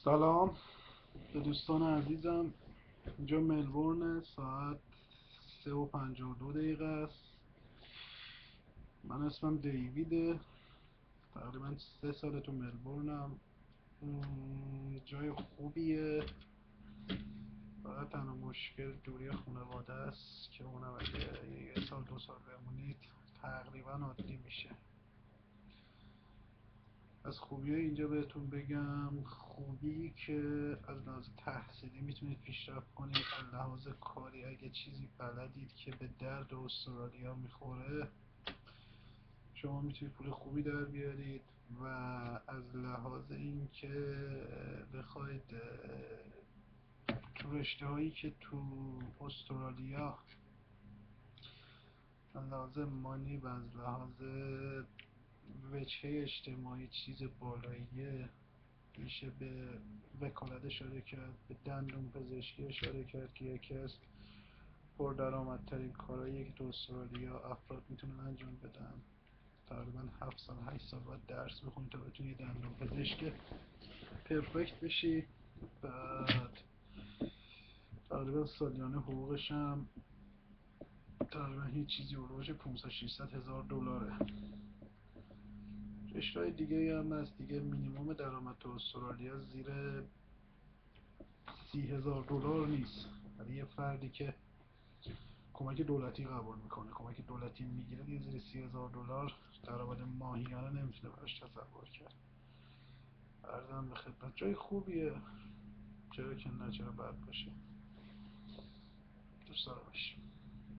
سلام به دوستان عزیزم. اینجا ملبورن، ساعت 3:52 است. من اسمم دیویده، تقریبا 3 ساله تو ملبورنم. جای خوبیه، فقط تنها مشکل دوری خانواده است که اونم اگه یه سال 2 سال بمونید تقریبا عادی میشه. از خوبی اینجا بهتون بگم، خوبی که از لحاظ تحصیلی میتونید پیشرفت کنید، از لحاظ کاری اگه چیزی بلدید که به درد استرالیا میخوره شما میتونید پول خوبی در بیارید. و از لحاظ اینکه بخواید تو رشته هایی که تو استرالیا از لحاظ مالی و از لحاظ وجهه اجتماعی چیز بالاییه، میشه به وکالت اشاره کرد، به دندون پزشکی اشاره کرد که یکی از پردرآمدترین کارهاییه که تو استرالیا افراد میتونن انجام بدن. تقریبا 7 سال 8 سال باید درس بخونی تا بتونی یه دندون پزشک پرفکت بشی. بعد تقریبا سالیانه حقوقش هم تقریبا هیچ چیزی اولوش 500-600 هزار دلاره. رشته‌های دیگه هم هست دیگه. مینیمم درآمد تو استرالیا زیر 30,000 دلار نیست. ولی یه فردی که کمک دولتی قبول میکنه، کمک دولتی میگیره، دیگه زیر 30,000 دلار درآمد ماهیانه نمیتونه براش تصور کرد. عرضم به خدمت جای خوبیه، چرا که نه، چرا بد باشه. دوست دارمش.